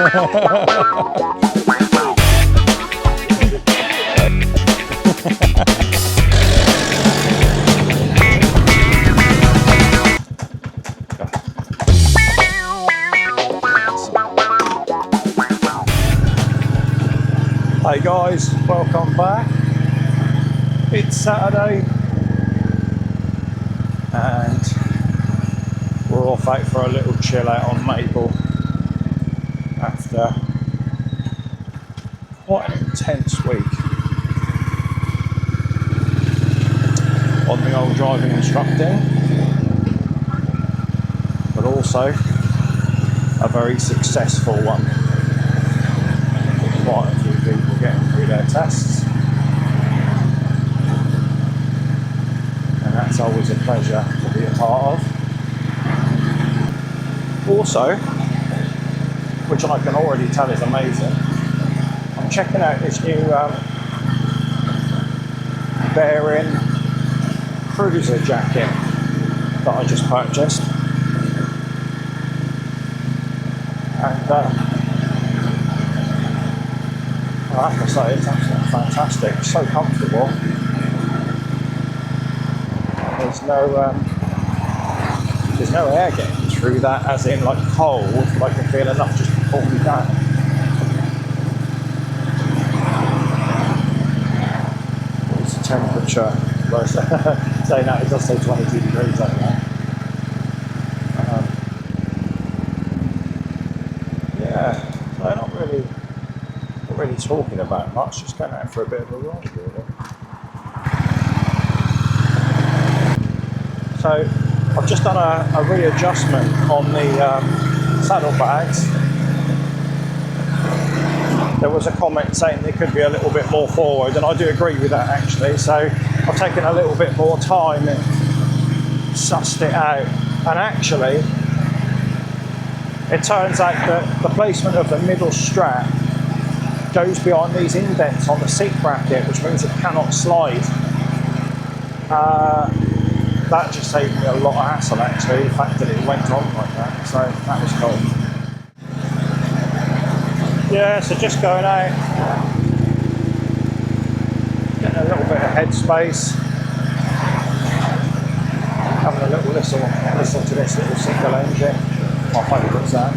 Hey guys, welcome back. It's Saturday and we're off out for a little chill out on Maple after quite an intense week on the old driving instructing, but also a very successful one. Quite a few people getting through their tests, and that's always a pleasure to be a part of. Also, which I can already tell is amazing, I'm checking out this new Bearing cruiser jacket that I just purchased, and I have to say it's absolutely fantastic. It's so comfortable. There's no air getting through that, as in like cold, but I can feel enough just to pull me down. What's the temperature? Well, saying that, it does say 22 degrees out there. Yeah, so not really talking about much, just going out for a bit of a ride really. So I've just done a readjustment on the saddlebags. There was a comment saying they could be a little bit more forward, and I do agree with that actually, so I've taken a little bit more time and sussed it out, and actually it turns out that the placement of the middle strap goes behind these indents on the seat bracket, which means it cannot slide. That just saved me a lot of hassle actually, the fact that it went on like that, so that was cool. Yeah, so just going out, getting a little bit of headspace, having a little listen to this little single engine, my favourite sound.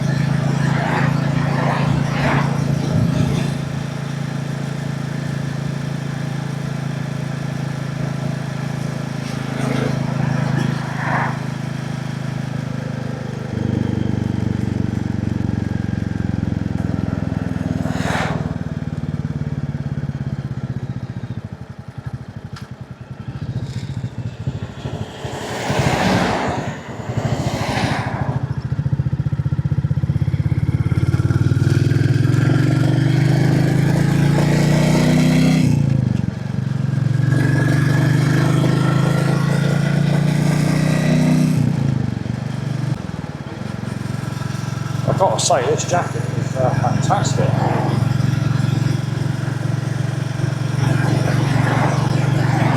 I've got to say, this jacket is fantastic.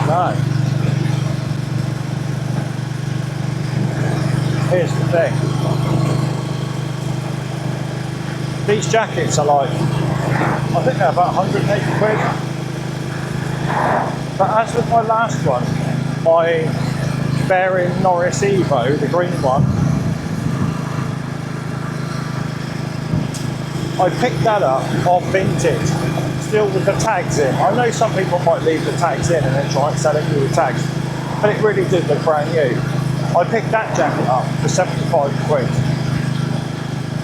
No. Here's the thing. These jackets are like, I think they're about 180 quid. But as with my last one, my Bearing Norris Evo, the green one, I picked that up off Vinted, still with the tags in. I know some people might leave the tags in and then try and sell it with the tags, but it really did look brand new. I picked that jacket up for 75 quid.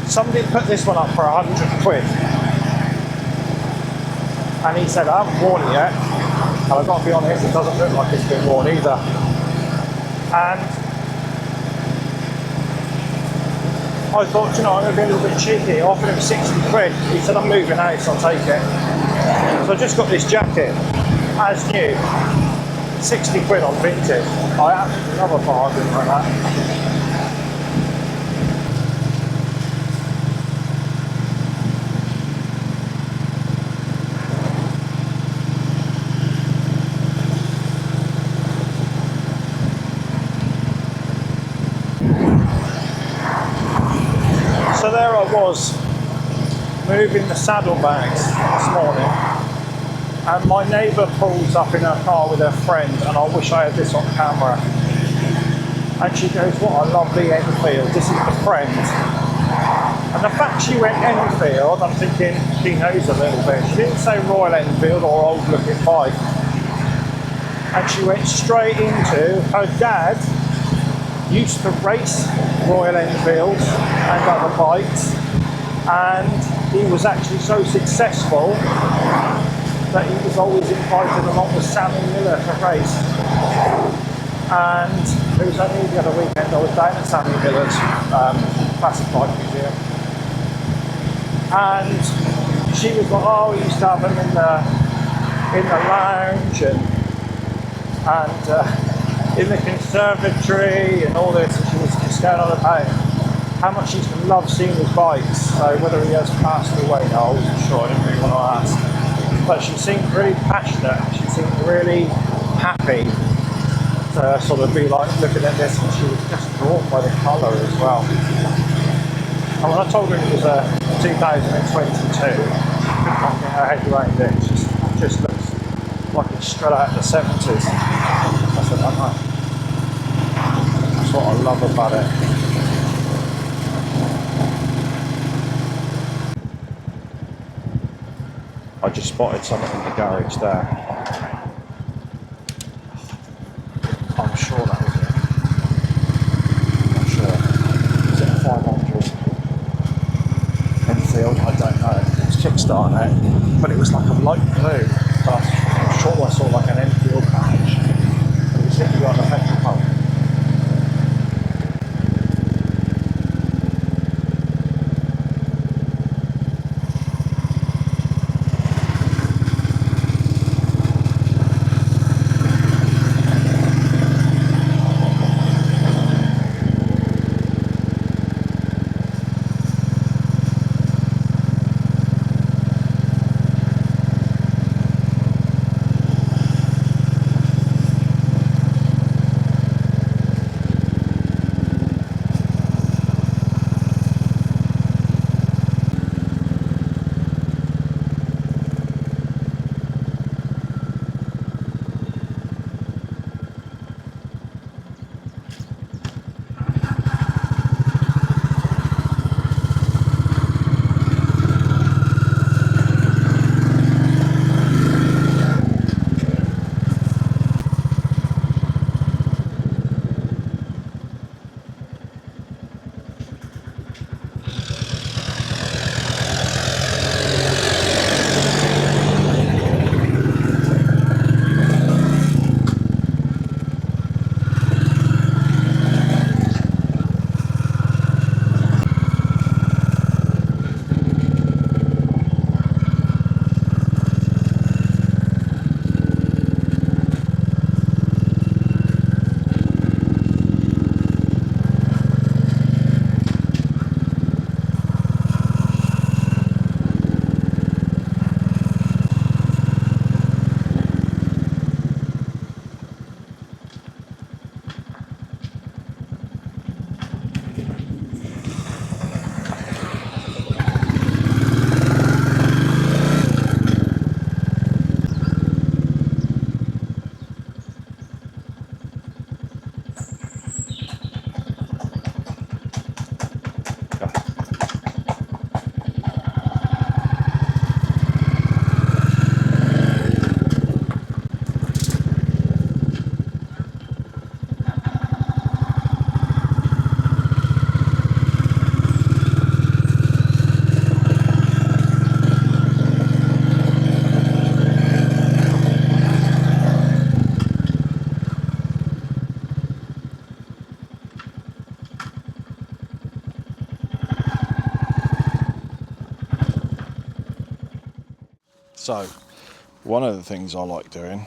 Somebody put this one up for 100 quid. And he said, I haven't worn it yet. And I've got to be honest, it doesn't look like it's been worn either. And I thought, you know, I'm going to be a little bit cheeky. I offered him 60 quid. He said, I'm moving out, so I'll take it. So I just got this jacket, as new, 60 quid on Vinted. I absolutely love a bargain like that. So there I was, moving the saddlebags this morning, and my neighbour pulls up in her car with her friend, and I wish I had this on camera. And she goes, "What a lovely Enfield, this is the friend." And the fact she went Enfield, I'm thinking she knows a little bit. She didn't say Royal Enfield or old looking bike. And she went straight into her dad used to race Royal Enfields and other bikes, and he was actually so successful that he was always invited along with Sammy Miller to race. And it was only the other weekend I was down at Sammy Miller's classic bike museum, and she was like, "Oh, he used to have them in the lounge and in the conservatory and all this," and she was just going on about how much she loves seeing his bikes. So whether he has passed away now, I wasn't sure, I didn't really want to ask. But she seemed really passionate, she seemed really happy to sort of be like looking at this, and she was just drawn by the colour as well. And when I told her it was a 2022, she couldn't get her head around it. It just looks like it's straight out of the 70s. I said, "I know. That's what I love about it." I just spotted something in the garage there. I'm sure that was it. I'm not sure. Is it a 500 Enfield? I don't know. It was kickstarting it, but it was like a light blue. But I'm sure I saw like an Enfield badge. It was sitting on the petrol pump. So, one of the things I like doing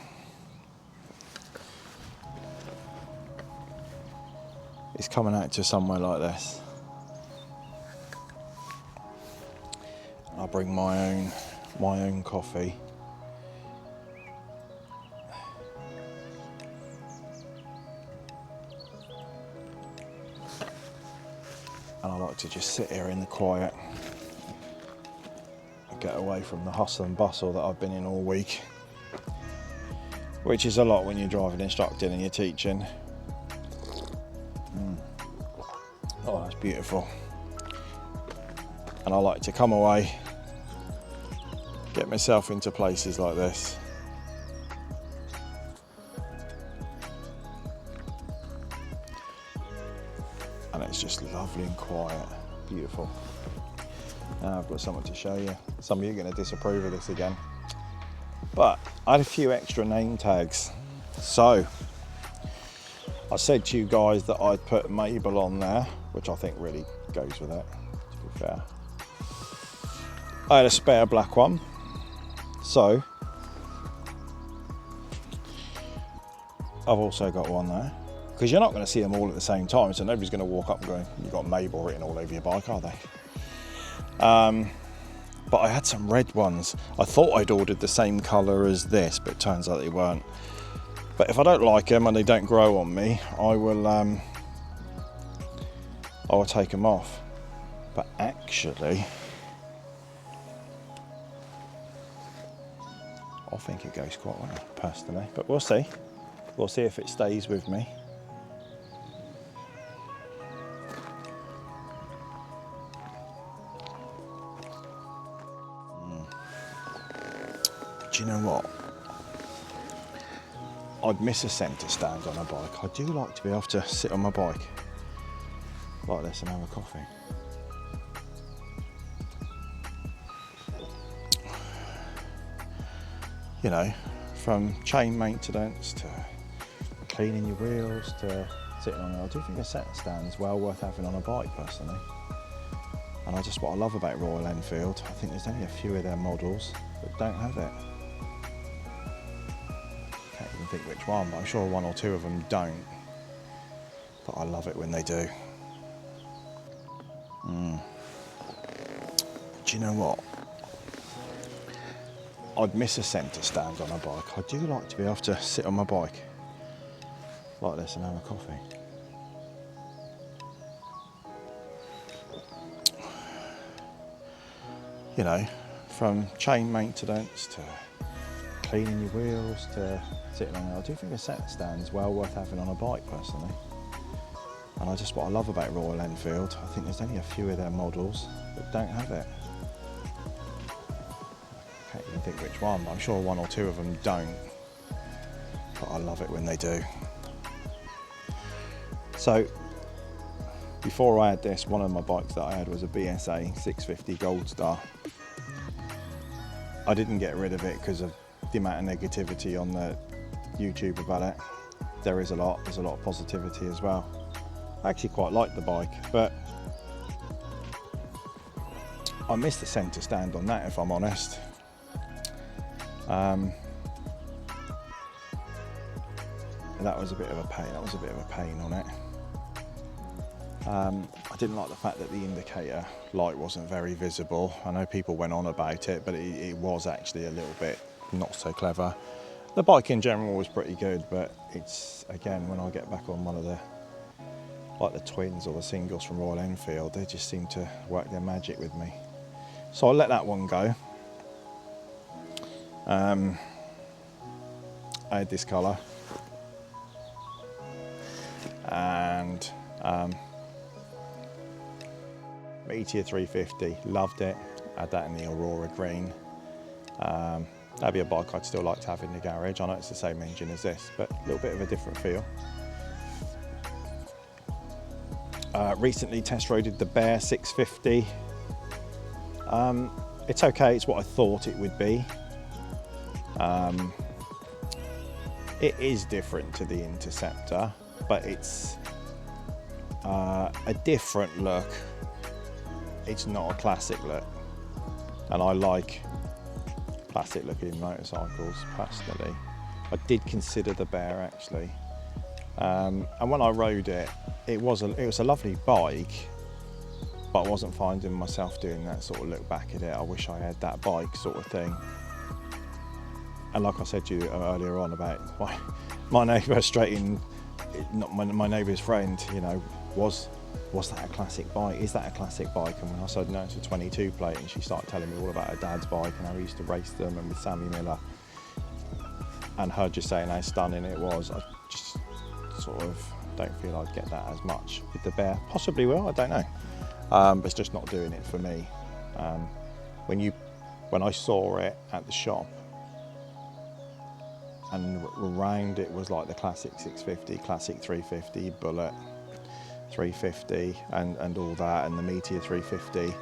is coming out to somewhere like this. I bring my own coffee. And I like to just sit here in the quiet get away from the hustle and bustle that I've been in all week, which is a lot when you're driving instructing and you're teaching. Oh, that's beautiful. And I like to come away, get myself into places like this. And it's just lovely and quiet, beautiful. Now I've got something to show you. Some of you are going to disapprove of this again, but I had a few extra name tags. So I said to you guys that I'd put Mabel on there, which I think really goes with it, to be fair. I had a spare black one, so I've also got one there, because you're not going to see them all at the same time, so nobody's going to walk up and go, you've got Mabel written all over your bike, are they? But I had some red ones. I thought I'd ordered the same colour as this, but it turns out they weren't. But if I don't like them and they don't grow on me, I will take them off. But actually, I think it goes quite well, personally. But we'll see. We'll see if it stays with me. Do you know what? I'd miss a centre stand on a bike. I do like to be able to sit on my bike like this and have a coffee. You know, from chain maintenance to cleaning your wheels to sitting on it. I do think a centre stand is well worth having on a bike, personally. And I just, what I love about Royal Enfield, I think there's only a few of their models that don't have it. Can't even think which one, but I'm sure one or two of them don't. But I love it when they do. Do you know what? I'd miss a centre stand on a bike. I do like to be able to sit on my bike like this and have a coffee. You know, from chain maintenance to cleaning your wheels to sitting on it. I do think a centre stand is well worth having on a bike, personally. And I just, what I love about Royal Enfield, I think there's only a few of their models that don't have it. I can't even think which one, but I'm sure one or two of them don't. But I love it when they do. So, before I had this, one of my bikes that I had was a BSA 650 Gold Star. I didn't get rid of it because of the amount of negativity on the YouTube about it. There's a lot of positivity as well. I actually quite like the bike, but I missed the centre stand on that, if I'm honest. That was a bit of a pain. On it. I didn't like the fact that the indicator light wasn't very visible. I know people went on about it, but it was actually a little bit not so clever. The bike in general was pretty good, but it's, again, when I get back on one of the, like the twins or the singles from Royal Enfield, they just seem to work their magic with me. So I'll let that one go. I had this colour, and Meteor 350, loved it. Had that in the Aurora green. That'd be a bike I'd still like to have in the garage. I know it's the same engine as this, but a little bit of a different feel. Recently test roaded the Bear 650. It's okay, it's what I thought it would be. It is different to the Interceptor, but it's a different look. It's not a classic look, and I like classic looking motorcycles personally. I did consider the Bear actually, and when I rode it, it was a lovely bike, but I wasn't finding myself doing that sort of look back at it. I wish I had that bike sort of thing. And like I said to you earlier on about my neighbour straight in, not my neighbour's friend, you know, was was that a classic bike? Is that a classic bike? And when I said no, it's a 22 plate, and she started telling me all about her dad's bike and how he used to race them and with Sammy Miller, and her just saying how stunning it was, I just sort of don't feel I'd get that as much with the Bear. Possibly will, I don't know, but it's just not doing it for me. When I saw it at the shop, and around it was like the classic 650, classic 350, Bullet 350 and all that, and the Meteor 350,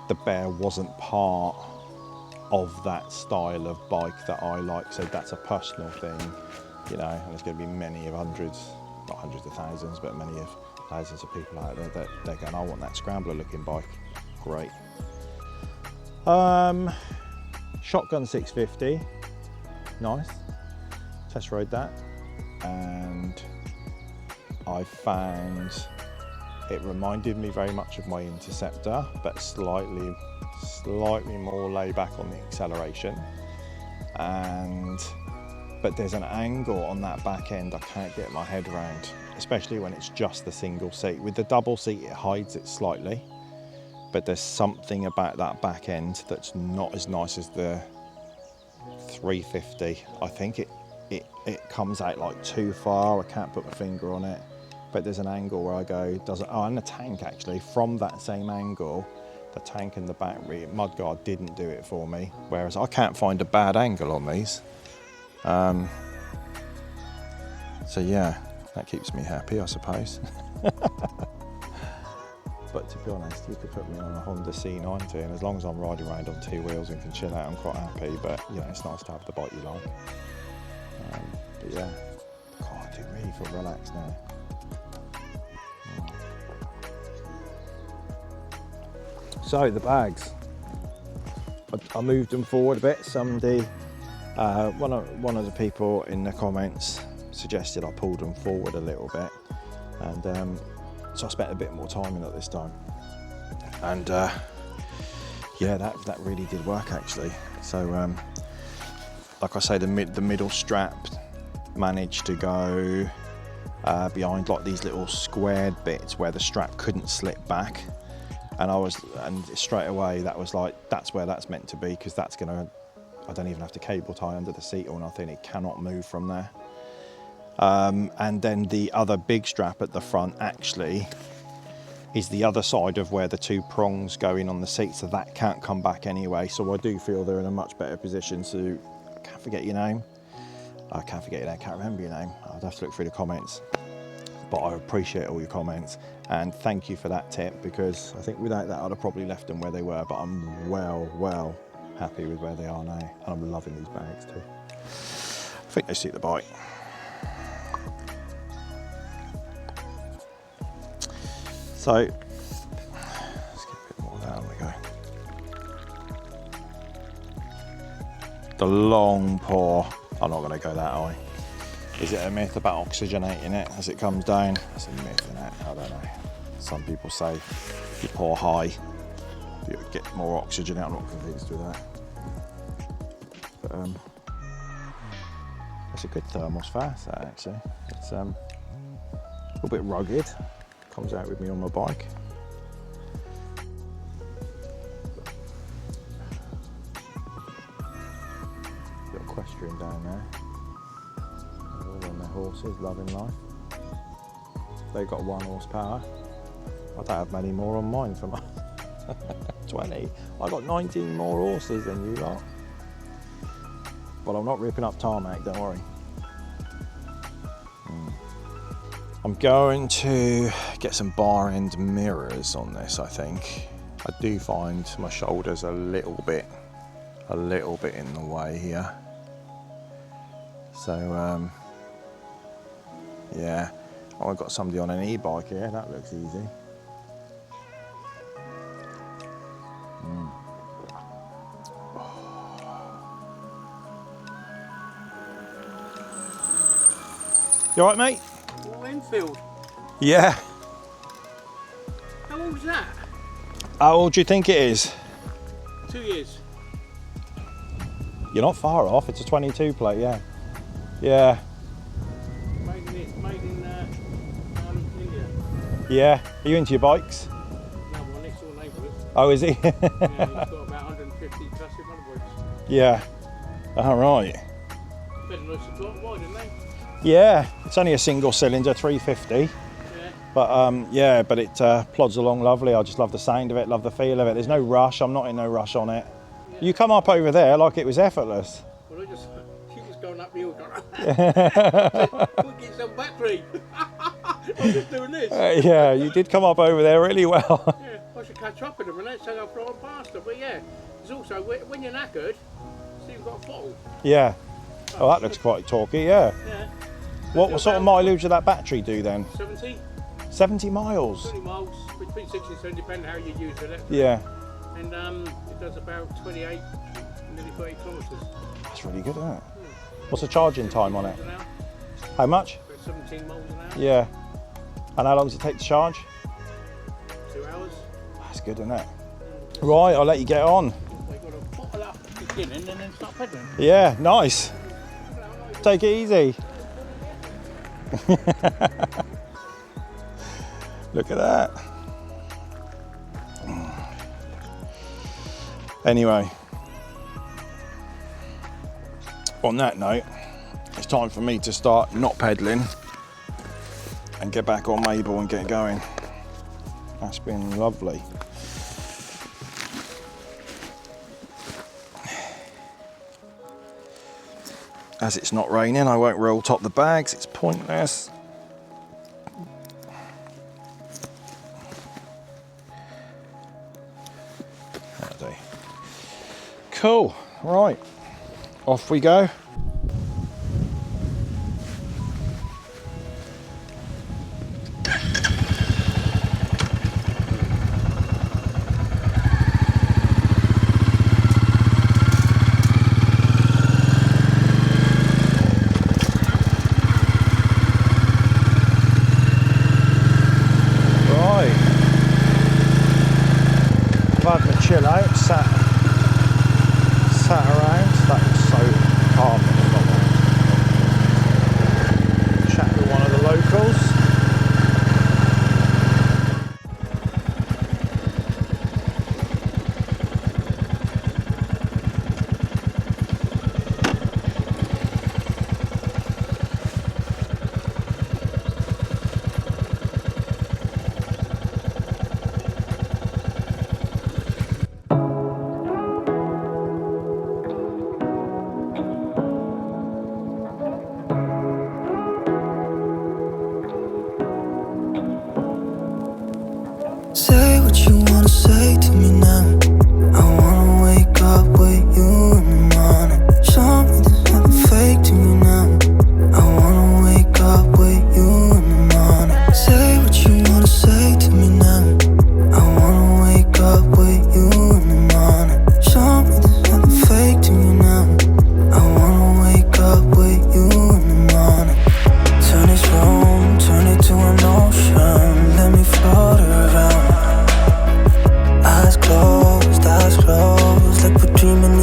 the Bear wasn't part of that style of bike that I like, so that's a personal thing, you know, and there's going to be many of hundreds, not hundreds of thousands, but many of thousands of people out there that they're going, I want that Scrambler looking bike. Great. Shotgun 650, nice, test rode that, and I found it reminded me very much of my Interceptor, but slightly more laid back on the acceleration, but there's an angle on that back end I can't get my head around, especially when it's just the single seat. With the double seat it hides it slightly, but there's something about that back end that's not as nice as the 350. I think it comes out like too far. I can't put my finger on it, but there's an angle where I go, and the tank actually, from that same angle, the tank and the battery, Mudguard didn't do it for me, whereas I can't find a bad angle on these. So yeah, that keeps me happy, I suppose. But to be honest, you could put me on a Honda C90, and as long as I'm riding around on two wheels and can chill out, I'm quite happy. But you know, it's nice to have the bike you like. But yeah, God, I do really feel relaxed now. So the bags, I moved them forward a bit. Somebody, one of the people in the comments suggested I pulled them forward a little bit, and so I spent a bit more time in it this time, and yeah, that really did work actually. So like I say, the middle strap managed to go behind like these little squared bits where the strap couldn't slip back, and straight away that was like, that's where that's meant to be, because that's gonna, I don't even have to cable tie under the seat or nothing, it cannot move from there. And then the other big strap at the front actually is the other side of where the two prongs go in on the seat, so that can't come back anyway. So I do feel they're in a much better position to, I can't forget your name. I can't forget your name, I can't remember your name. I'd have to look through the comments. But I appreciate all your comments, and thank you for that tip, because I think without that I'd have probably left them where they were, but I'm well happy with where they are now, and I'm loving these bags too. I think they suit the bike. So, let's get a bit more down we go. The long pour, I'm not going to go that high. Is it a myth about oxygenating it as it comes down? It's a myth, isn't it? I don't know. Some people say you pour high, you get more oxygen out. I'm not convinced with that. But it's a good thermos fast, that actually. It's a little bit rugged. Comes out with me on my bike. Got equestrian down there. All on their horses, loving life. They've got 1 horsepower. I don't have many more on mine for my 20. I got 19 more horses than you lot. But I'm not ripping up tarmac, don't worry. I'm going to get some bar end mirrors on this, I think. I do find my shoulders a little bit in the way here. So yeah, oh, I've got somebody on an e-bike here, that looks easy. You all right, mate? Enfield. Yeah. How old is that? How old do you think it is? 2 years. You're not far off. It's a 22 plate, yeah. Yeah. Made in India. Yeah. Are you into your bikes? No, my next door neighbour is. Oh, is he? Yeah, he's got about 150 plus in motherboards. Yeah. All right. Better nice to drive wide, isn't they? Yeah. It's only a single cylinder, 350. Yeah. But yeah, but it plods along lovely. I just love the sound of it, love the feel of it. There's no rush. I'm not in no rush on it. Yeah. You come up over there like it was effortless. Well, she's just going up the hill, going, we'll get some battery. I'm just doing this. Yeah, you did come up over there really well. Yeah, I should catch up with them and so I'll fly past her. But yeah, there's also, when you're knackered, so you've got a bottle. Yeah. Oh, that looks quite talky, yeah. Yeah. What sort of mileage did that battery do then? 70, 70 miles? 20 miles, between 60 and 70, depending how you use it. Yeah. And it does about 28, nearly 30 kilometres. That's really good, isn't it? What's the charging time on it? An hour, How much? about 17 miles an hour. Yeah. And how long does it take to charge? 2 hours. That's good, isn't it? Right, I'll let you get on. We've got to bottle up at the beginning and then start pedaling. Yeah, nice. Take it easy. Look at that. Anyway, on that note, it's time for me to start not pedaling and get back on Mabel and get going. That's been lovely. As it's not raining, I won't roll top the bags, it's pointless. That'll do. Cool, right, off we go. Chill out, sat around. That was so calm. Chat with one of the locals. Say what you wanna say to me now. I wanna wake up with you in the morning. Show me there's nothing fake to me now. I wanna wake up with you in the morning. Say what you wanna say to me now. I wanna wake up with you in the morning. Show me there's nothing fake to me now. I wanna wake up with you in the morning. Turn this room, turn it to an ocean. Let me float around. Eyes closed, like we're dreaming